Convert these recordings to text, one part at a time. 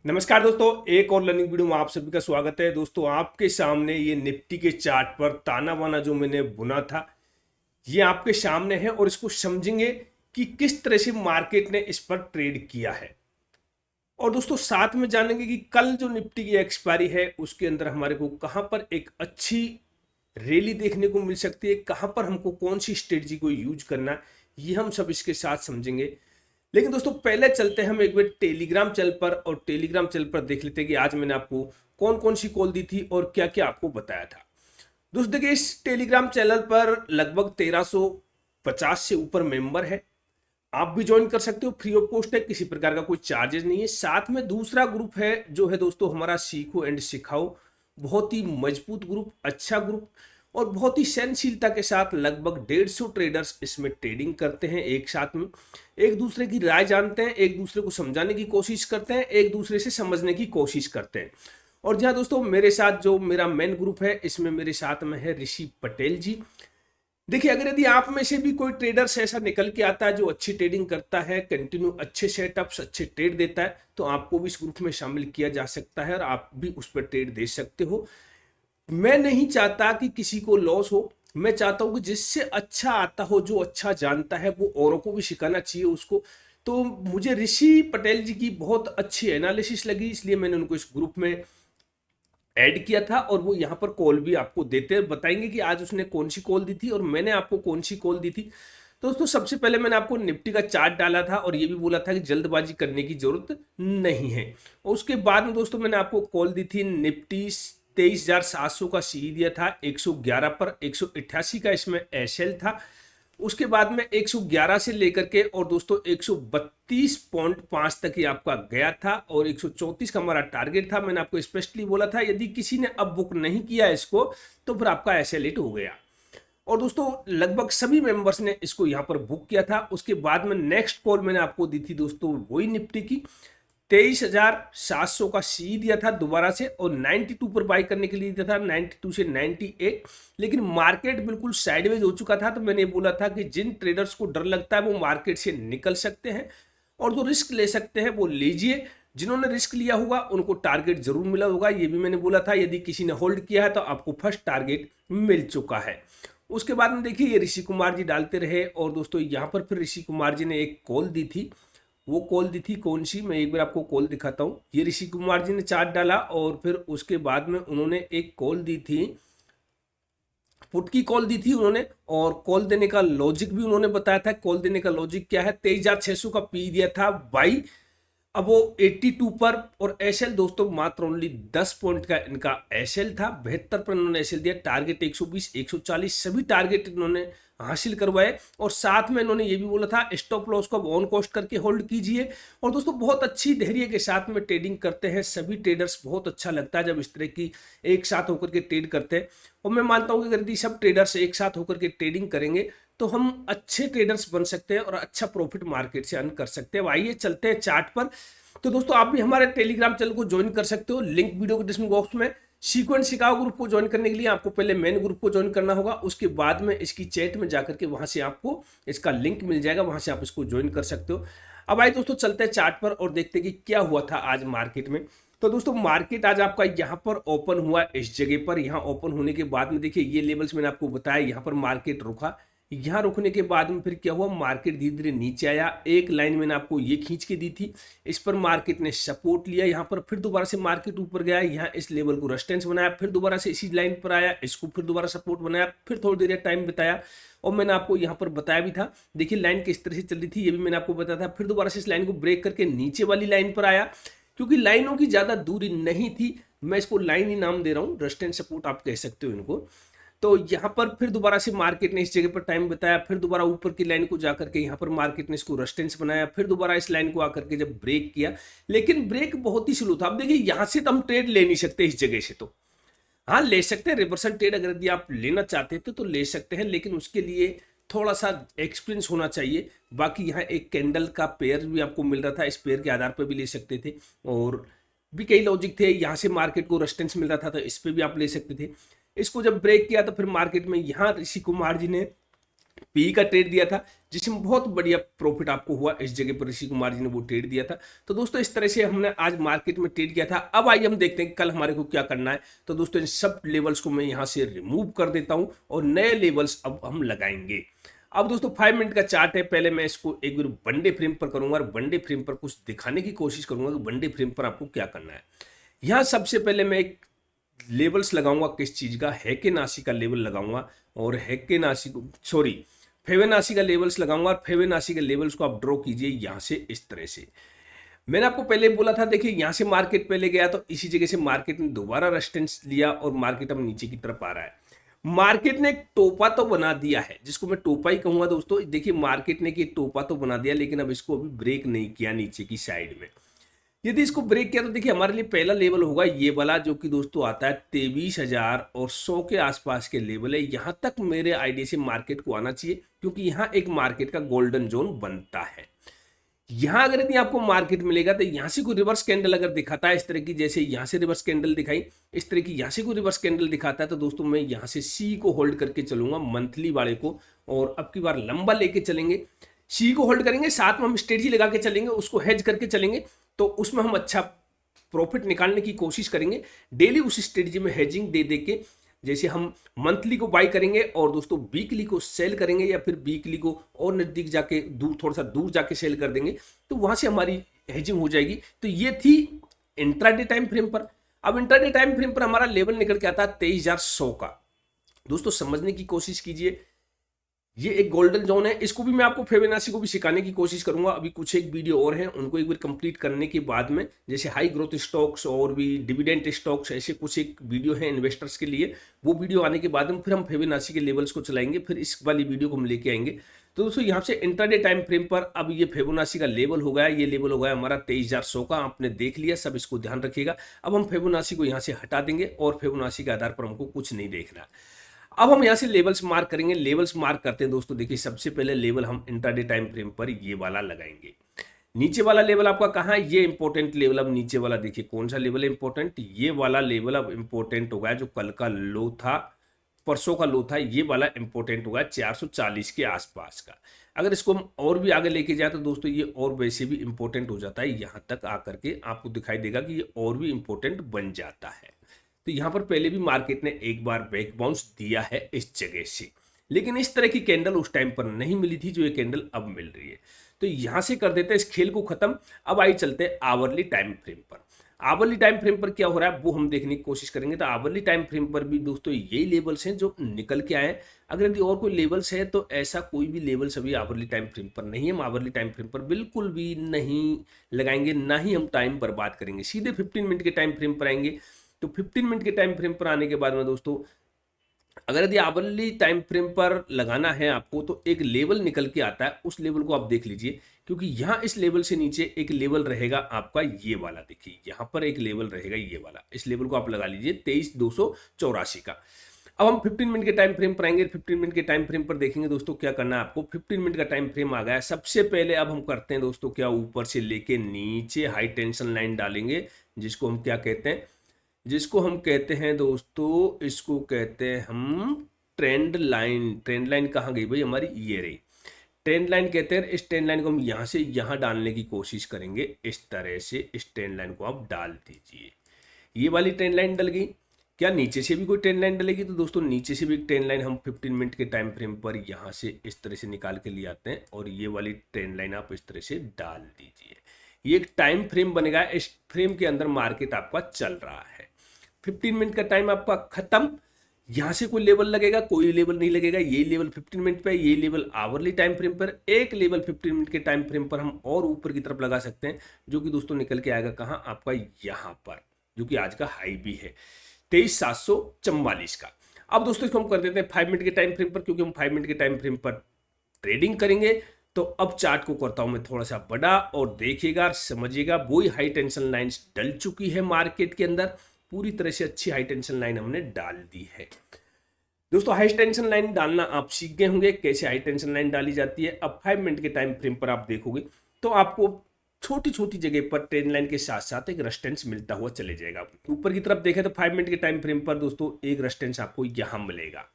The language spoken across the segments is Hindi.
नमस्कार दोस्तों, एक और लर्निंग वीडियो में आप सभी का स्वागत है। दोस्तों, आपके सामने ये निफ्टी के चार्ट पर ताना बाना जो मैंने बुना था ये आपके सामने है और इसको समझेंगे कि किस तरह से मार्केट ने इस पर ट्रेड किया है। और दोस्तों साथ में जानेंगे कि कल जो निफ्टी की एक्सपायरी है उसके अंदर हमारे को कहां पर एक अच्छी रैली देखने को मिल सकती है, कहां पर हमको कौन सी स्ट्रेटजी को यूज करना है, ये हम सब इसके साथ समझेंगे। लेकिन दोस्तों पहले चलते हैं हम एक बार टेलीग्राम चैनल पर और टेलीग्राम चैनल पर देख लेते हैं कि आज मैंने आपको कौन कौन सी कॉल दी थी और क्या क्या आपको बताया था। दोस्तों देखिए, इस टेलीग्राम चैनल पर लगभग 1350 से ऊपर मेंबर है। आप भी ज्वाइन कर सकते हो, फ्री ऑफ कॉस्ट है, किसी प्रकार का कोई चार्जेस नहीं है। साथ में दूसरा ग्रुप है जो है दोस्तों हमारा सीखो एंड सिखाओ, बहुत ही मजबूत ग्रुप, अच्छा ग्रुप और बहुत ही सहनशीलता के साथ लगभग 150 ट्रेडर्स इसमें ट्रेडिंग करते हैं। एक साथ में एक दूसरे की राय जानते हैं, एक दूसरे को समझाने की कोशिश करते हैं, एक दूसरे से समझने की कोशिश करते हैं। और जहाँ दोस्तों मेरे साथ जो मेरा मेन ग्रुप है इसमें मेरे साथ में है ऋषि पटेल जी। देखिए, अगर यदि आप में से भी कोई ट्रेडर्स ऐसा निकल के आता है जो अच्छी ट्रेडिंग करता है, कंटिन्यू अच्छे सेटअप्स, अच्छे ट्रेड देता है, तो आपको भी इस ग्रुप में शामिल किया जा सकता है और आप भी उस पर ट्रेड दे सकते हो। मैं नहीं चाहता कि किसी को लॉस हो, मैं चाहता हूं कि जिससे अच्छा आता हो, जो अच्छा जानता है, वो औरों को भी सिखाना चाहिए उसको। तो मुझे ऋषि पटेल जी की बहुत अच्छी एनालिसिस लगी, इसलिए मैंने उनको इस ग्रुप में ऐड किया था और वो यहाँ पर कॉल भी आपको देते हैं, बताएंगे कि आज उसने कौन सी कॉल दी थी और मैंने आपको कौन सी कॉल दी थी। तो दोस्तों सबसे पहले मैंने आपको निफ्टी का चार्ट डाला था और ये भी बोला था कि जल्दबाजी करने की जरूरत नहीं है। और उसके बाद में दोस्तों मैंने आपको कॉल दी थी निफ्टी 23,700 का सी दिया था 111 पर, 188 का इसमें एसएल था। उसके बाद में 111 से लेकर के और दोस्तों 132.5 तक ही आपका गया था और 134 का हमारा टारगेट था। मैंने आपको स्पष्टली बोला था यदि किसी ने अब बुक नहीं किया इसको तो फिर आपका एसएल हिट हो गया। और दोस्तों लगभग सभी मेंबर्स ने इसको यहां पर बुक किया था। उसके बाद में नेक्स्ट कॉल मैंने आपको दी थी दोस्तों वही निफ्टी की 23,700 का सी दिया था दोबारा से और 92 पर बाई करने के लिए दिया था, 92 से 98। लेकिन मार्केट बिल्कुल साइडवेज हो चुका था, तो मैंने बोला था कि जिन ट्रेडर्स को डर लगता है वो मार्केट से निकल सकते हैं और जो रिस्क ले सकते हैं वो लीजिए। जिन्होंने रिस्क लिया होगा उनको टारगेट जरूर मिला होगा, ये भी मैंने बोला था। यदि किसी ने होल्ड किया है तो आपको फर्स्ट टारगेट मिल चुका है। उसके बाद में देखिए ये ऋषि कुमार जी डालते रहे और दोस्तों यहाँ पर फिर ऋषि कुमार जी ने एक कॉल दी थी। वो कॉल दी थी कौन सी, मैं एक बार आपको कॉल दिखाता हूँ। ये ऋषि कुमार जी ने चार्ट डाला और फिर उसके बाद में उन्होंने एक कॉल दी थी, पुट की कॉल दी थी उन्होंने और कॉल देने का लॉजिक भी उन्होंने बताया था। कॉल देने का लॉजिक क्या है, 23,600 का पी दिया था बाई, अब वो 82 पर और एसएल दोस्तों मात्र ओनली 10 पॉइंट का इनका एसएल था। 72 पर इन्होंने एसएल दिया, टारगेट 120 140 सभी टारगेट इन्होंने हासिल करवाए और साथ में इन्होंने ये भी बोला था स्टॉप लॉस को ऑन कॉस्ट करके होल्ड कीजिए। और दोस्तों बहुत अच्छी धैर्य के साथ में ट्रेडिंग करते हैं सभी ट्रेडर्स, बहुत अच्छा लगता है जब इस तरह की एक साथ होकर के ट्रेड करते हैं। और मैं मानता हूं कि अगर यदि सब ट्रेडर्स एक साथ होकर के ट्रेडिंग करेंगे तो हम अच्छे ट्रेडर्स बन सकते हैं और अच्छा प्रॉफिट मार्केट से अर्न कर सकते हैं। आइए चलते हैं चार्ट पर। तो दोस्तों आप भी हमारे टेलीग्राम चैनल को ज्वाइन कर सकते हो, लिंक वीडियो के डिस्क्रिप्शन बॉक्स में। सीक्वेंस सिखाओ ग्रुप को ज्वाइन करने के लिए आपको पहले मेन ग्रुप को ज्वाइन करना होगा, उसके बाद में इसकी चैट में जाकर के वहां से आपको इसका लिंक मिल जाएगा, वहां से आप इसको ज्वाइन कर सकते हो। अब आइए दोस्तों चलते हैं चार्ट पर और देखते हैं कि क्या हुआ था आज मार्केट में। तो दोस्तों मार्केट आज आपका यहाँ पर ओपन हुआ, इस जगह पर। यहाँ ओपन होने के बाद में देखिए ये लेवल्स मैंने आपको बताया, यहाँ पर मार्केट रुका। यहाँ रुकने के बाद में फिर क्या हुआ, मार्केट धीरे धीरे नीचे आया। एक लाइन मैंने आपको ये खींच के दी थी, इस पर मार्केट ने सपोर्ट लिया। यहाँ पर फिर दोबारा से मार्केट ऊपर गया, यहाँ इस लेवल को रेजिस्टेंस बनाया, फिर दोबारा से इसी लाइन पर आया, इसको फिर दोबारा सपोर्ट बनाया, फिर थोड़ी देर टाइम बिताया। और मैंने आपको यहाँ पर बताया भी था, देखिए लाइन किस तरह से चल रही थी ये भी मैंने आपको बताया था। फिर दोबारा से इस लाइन को ब्रेक करके नीचे वाली लाइन पर आया, क्योंकि लाइनों की ज्यादा दूरी नहीं थी, मैं इसको लाइन ही नाम दे रहा हूँ, रेजिस्टेंस सपोर्ट आप कह सकते हो इनको। तो यहाँ पर फिर दोबारा से मार्केट ने इस जगह पर टाइम बताया, फिर दोबारा ऊपर की लाइन को जाकर के यहाँ पर मार्केट ने इसको रेजिस्टेंस बनाया, फिर दोबारा इस लाइन को आकर के जब ब्रेक किया, लेकिन ब्रेक बहुत ही स्लो था। अब देखिए यहाँ से तो हम ट्रेड ले नहीं सकते, इस जगह से तो हाँ ले सकते हैं रिवर्सल ट्रेड, अगर यदि आप लेना चाहते थे तो ले सकते हैं, लेकिन उसके लिए थोड़ा सा एक्सपीरियंस होना चाहिए। बाकी यहाँ एक कैंडल का पेयर भी आपको मिल रहा था, इस पेयर के आधार पर भी ले सकते थे और भी कई लॉजिक थे। यहाँ से मार्केट को रेजिस्टेंस मिल रहा था तो इस पे भी आप ले सकते थे। इसको जब ब्रेक किया तो फिर मार्केट में यहाँ ऋषि कुमार जी ने पी का ट्रेड दिया था जिसमें बहुत बढ़िया प्रॉफिट आपको हुआ। इस जगह पर ऋषि कुमार जी ने वो ट्रेड दिया था। तो दोस्तों इस तरह से हमने आज मार्केट में ट्रेड किया था। अब आइए हम देखते हैं कल हमारे को क्या करना है। तो दोस्तों इन सब लेवल्स को मैं यहां से रिमूव कर देता हूं और नए लेवल्स अब हम लगाएंगे। अब दोस्तों 5 मिनट का चार्ट है। पहले मैं इसको एक बार वनडे फ्रेम पर करूंगा और वनडे फ्रेम पर कुछ दिखाने की कोशिश करूंगा कि वनडे फ्रेम पर आपको क्या करना है। यहां सबसे पहले मैं एक लेवल्स लगाऊंगा किस चीज का, हेकेनाशी का लेवल लगाऊंगा और फेबोनाची का लेवल्स लगाऊंगा और फेबोनाची के लेवल्स को आप ड्रॉ कीजिए यहां से इस तरह से। मैंने आपको पहले बोला था, देखिए यहां से मार्केट पहले गया तो इसी जगह से मार्केट ने दोबारा रेजिस्टेंस लिया और मार्केट अब नीचे की तरफ आ रहा है। मार्केट ने एक टोपा तो बना दिया है, जिसको मैं टोपा ही कहूंगा दोस्तों। देखिए मार्केट ने एक टोपा तो बना दिया, लेकिन अब इसको अभी ब्रेक नहीं किया नीचे की साइड में। यदि इसको ब्रेक किया तो देखिए हमारे लिए पहला लेवल होगा ये वाला, जो कि दोस्तों आता है 23,100 के आसपास के लेवल है। यहां तक मेरे आइडिया से मार्केट को आना चाहिए, क्योंकि यहां एक मार्केट का गोल्डन जोन बनता है। यहां अगर यदि आपको मार्केट मिलेगा तो यहां से कोई रिवर्स कैंडल अगर दिखाता है इस तरह की, जैसे यहां से रिवर्स कैंडल दिखाई इस तरह की, यहां से कोई रिवर्स कैंडल दिखाता है तो दोस्तों मैं यहां से सी को होल्ड करके चलूंगा, मंथली वाले को, और अब की बार लंबा लेके चलेंगे। सी को होल्ड करेंगे, साथ में हम स्ट्रेटजी लगा के चलेंगे, उसको हेज करके चलेंगे, तो उसमें हम अच्छा प्रॉफिट निकालने की कोशिश करेंगे। डेली उस स्ट्रेटजी में हेजिंग दे दे के, जैसे हम मंथली को बाई करेंगे और दोस्तों वीकली को सेल करेंगे, या फिर वीकली को और नजदीक जाके थोड़ा सा दूर जाके सेल कर देंगे, तो वहां से हमारी हेजिंग हो जाएगी। तो ये थी इंट्राडे टाइम फ्रेम पर। अब इंट्राडे टाइम फ्रेम पर हमारा लेवल निकल के आता है 23,100 का। दोस्तों समझने की कोशिश कीजिए, ये एक गोल्डन जोन है। इसको भी मैं आपको फिबोनाची को भी सिखाने की कोशिश करूंगा। अभी कुछ एक वीडियो और हैं, उनको एक बार कंप्लीट करने के बाद में, जैसे हाई ग्रोथ स्टॉक्स और भी डिविडेंड स्टॉक्स, ऐसे कुछ एक वीडियो है इन्वेस्टर्स के लिए, वो वीडियो आने के बाद में फिर हम फिबोनाची के लेवल्स को चलाएंगे, फिर इस वाली वीडियो को हम लेके आएंगे। तो दोस्तों यहाँ से इंट्राडे टाइम फ्रेम पर अब ये फिबोनाची का लेवल हो गया, ये लेवल हो गया हमारा 23,100 का। आपने देख लिया, सब इसको ध्यान रखिएगा। अब हम फिबोनाची को यहाँ से हटा देंगे और फिबोनाची के आधार पर हमको कुछ नहीं देखना। अब हम यहां से लेवल्स मार्क करेंगे। लेवल्स मार्क करते हैं दोस्तों, देखिए सबसे पहले लेवल हम इंट्राडे टाइम फ्रेम पर ये वाला लगाएंगे। नीचे वाला लेवल आपका कहां है? ये इंपॉर्टेंट लेवल। अब नीचे वाला देखिए कौन सा लेवल है इंपॉर्टेंट, ये वाला लेवल अब इंपॉर्टेंट हो गया, जो कल का लो था, परसों का लो था, ये वाला इंपॉर्टेंट होगा 440 के आसपास का। अगर इसको हम और भी आगे लेके जाए तो दोस्तों ये और वैसे भी इंपॉर्टेंट हो जाता है। यहां तक आकर के आपको दिखाई देगा कि ये और भी इंपॉर्टेंट बन जाता है। तो यहां पर पहले भी मार्केट ने एक बार बैक बाउंस दिया है इस जगह से, लेकिन इस तरह की कैंडल उस टाइम पर नहीं मिली थी जो ये कैंडल अब मिल रही है। तो यहां से कर देते हैं इस खेल को खत्म। अब आइए चलते हैं आवरली टाइम फ्रेम पर। आवरली टाइम फ्रेम पर क्या हो रहा है वो हम देखने की कोशिश करेंगे। तो आवरली टाइम फ्रेम पर भी दोस्तों यही लेवल्स हैं जो निकल के आए। अगर यदि और कोई लेवल्स है तो ऐसा कोई भी लेवल्स अभी आवरली टाइम फ्रेम पर नहीं है। हम आवरली टाइम फ्रेम पर बिल्कुल भी नहीं लगाएंगे, ना ही हम टाइम बर्बाद करेंगे। सीधे 15 मिनट के टाइम फ्रेम पर आएंगे। तो 15 मिनट के टाइम फ्रेम पर आने के बाद में दोस्तों, अगर यदि आवरली टाइम फ्रेम पर लगाना है आपको, तो एक लेवल निकल के आता है, उस लेवल को आप देख लीजिए, क्योंकि यहां इस लेवल से नीचे एक लेवल रहेगा आपका ये वाला। देखिए यहां पर एक लेवल रहेगा ये वाला, इस लेवल को आप लगा लीजिए 23,284 का। अब हम 15 मिनट के टाइम फ्रेम पर आएंगे। 15 मिनट के टाइम फ्रेम पर देखेंगे दोस्तों क्या करना है आपको। 15 मिनट का टाइम फ्रेम आ गया है। सबसे पहले अब हम करते हैं दोस्तों क्या, ऊपर से लेके नीचे हाई टेंशन लाइन डालेंगे, जिसको हम क्या कहते हैं, जिसको हम कहते हैं दोस्तों, इसको कहते हैं हम ट्रेंड लाइन। ट्रेंड लाइन कहाँ गई भाई हमारी, ये रही ट्रेंड लाइन कहते हैं। इस ट्रेंड लाइन को हम यहाँ से यहाँ डालने की कोशिश करेंगे। इस तरह से इस ट्रेंड लाइन को आप डाल दीजिए। ये वाली ट्रेंड लाइन डल गई। क्या नीचे से भी कोई ट्रेंड लाइन डलेगी? तो दोस्तों नीचे से भी एक ट्रेंड लाइन हम 15 मिनट के टाइम फ्रेम पर यहाँ से इस तरह से निकाल के ले आते हैं, और ये वाली ट्रेंड लाइन आप इस तरह से डाल दीजिए। ये एक टाइम फ्रेम बनेगा। इस फ्रेम के अंदर मार्केट आपका चल रहा है। 15 मिनट का टाइम आपका खत्म। यहां से कोई लेवल लगेगा? कोई लेवल नहीं लगेगा। ये लेवल 15 मिनट पे, ये लेवल आवरली टाइम फ्रेम पर। एक लेवल 15 मिनट के टाइम फ्रेम पर हम और ऊपर की तरफ लगा सकते हैं, जो कि दोस्तों निकल के आएगा कहां आपका, यहां पर, जो कि आज का हाई भी है 23,744 का। अब दोस्तों इसको हम कर देते हैं 5 मिनट के टाइम फ्रेम पर, क्योंकि हम 5 मिनट के टाइम फ्रेम पर ट्रेडिंग करेंगे। तो अब चार्ट को करता हूं मैं थोड़ा सा बड़ा, और देखिएगा समझिएगा, वही हाई टेंशन लाइंस डल चुकी है मार्केट के अंदर। पूरी तरह से अच्छी हाई टेंशन लाइन हमने डाल दी है। दोस्तों हाई टेंशन लाइन डालना आप सीख गए होंगे, कैसे हाई टेंशन लाइन डाली जाती है। अब 5 मिनट के टाइम फ्रेम पर आप देखोगे तो आपको छोटी छोटी जगह पर ट्रेंड लाइन के साथ साथ एक रेजिस्टेंस मिलता हुआ चले जाएगा। ऊपर की तरफ देखें तो 5 मिनट के टाइम फ्रेम पर दोस्तों एक रेजिस्टेंस आपको यहां मिलेगा।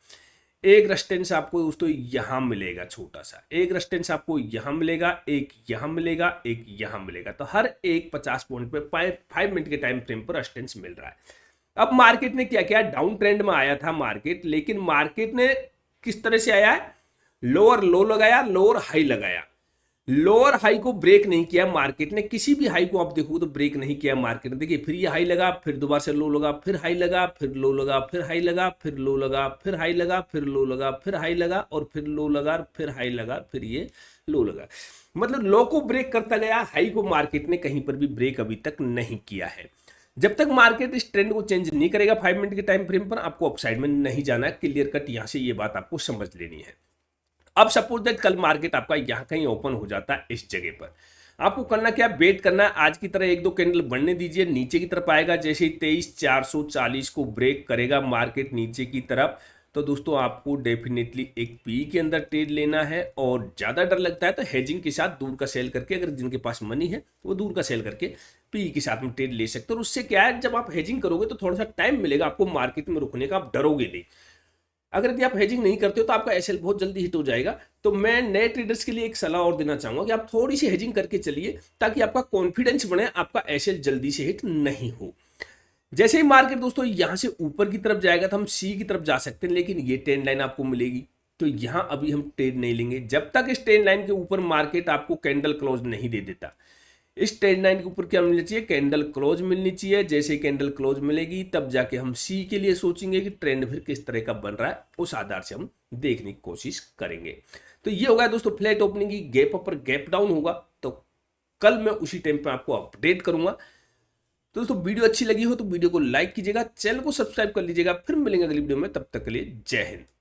एक रेजिस्टेंस आपको दोस्तों यहां मिलेगा, छोटा सा एक रेजिस्टेंस आपको यहां मिलेगा, एक यहां मिलेगा, एक यहां मिलेगा। तो हर एक 50 पॉइंट पे 5 मिनट के टाइम फ्रेम पर रेजिस्टेंस मिल रहा है। अब मार्केट ने क्या किया, डाउन ट्रेंड में आया था मार्केट, लेकिन मार्केट ने किस तरह से आया है, लोअर लो लगाया, लोअर हाई लगाया, लोअर हाई को ब्रेक नहीं किया मार्केट ने, किसी भी हाई को आप देखो तो ब्रेक नहीं किया मार्केट ने। देखिए फिर ये हाई लगा, फिर दोबारा से लो लगा, फिर हाई लगा, फिर लो लगा, फिर हाई लगा, फिर लो लगा, फिर हाई लगा, फिर लो लगा, फिर हाई लगा, और फिर लो लगा, फिर हाई लगा, फिर ये लो लगा। मतलब लो को ब्रेक करता गया, हाई को मार्केट ने कहीं पर भी ब्रेक अभी तक नहीं किया है। जब तक मार्केट इस ट्रेंड को चेंज नहीं करेगा 5 मिनट के टाइम फ्रेम पर, आपको अपसाइड में नहीं जाना है। क्लियर कट यहां से ये बात आपको समझ लेनी है। अब सपोज दैट कल मार्केट आपका यहां कहीं ओपन हो जाता है इस जगह पर, आपको करना क्या, वेट करना है। आज की तरह 1-2 कैंडल बढ़ने दीजिए, नीचे की तरफ आएगा। जैसे ही 23,440 को ब्रेक करेगा मार्केट नीचे की तरफ, तो दोस्तों आपको डेफिनेटली एक पी के अंदर ट्रेड लेना है। और ज्यादा डर लगता है तो हेजिंग के साथ दूर का सेल करके, अगर जिनके पास मनी है वो दूर का सेल करके पी के साथ में ट्रेड ले सकते हो। और उससे क्या है, जब आप हेजिंग करोगे तो थोड़ा सा टाइम मिलेगा आपको मार्केट में रुकने का, आप डरोगे नहीं। अगर यदि आप हेजिंग नहीं करते हो तो आपका एसएल बहुत जल्दी हिट हो जाएगा। तो मैं नए ट्रेडर्स के लिए एक सलाह और देना चाहूंगा कि आप थोड़ी सी हेजिंग करके चलिए, ताकि आपका कॉन्फिडेंस बढ़े, आपका एसएल जल्दी से हिट नहीं हो। जैसे ही मार्केट दोस्तों यहां से ऊपर की तरफ जाएगा तो हम सी की तरफ जा सकते हैं, लेकिन ये ट्रेंड लाइन आपको मिलेगी, तो यहां अभी हम ट्रेड नहीं लेंगे जब तक इस ट्रेंड लाइन के ऊपर मार्केट आपको कैंडल क्लोज नहीं दे देता। इस ट्रेंड लाइन के ऊपर क्या मिलना चाहिए, कैंडल क्लोज मिलनी चाहिए। जैसे कैंडल क्लोज मिलेगी तब जाके हम सी के लिए सोचेंगे कि ट्रेंड फिर किस तरह का बन रहा है, उस आधार से हम देखने की कोशिश करेंगे। तो ये होगा दोस्तों फ्लैट ओपनिंग की, गैप अपर गैप डाउन होगा तो कल मैं उसी टाइम पे आपको अपडेट करूंगा। तो दोस्तों वीडियो अच्छी लगी हो तो वीडियो को लाइक कीजिएगा, चैनल को सब्सक्राइब कर लीजिएगा। फिर मिलेंगे अगली वीडियो में, तब तक के लिए जय हिंद।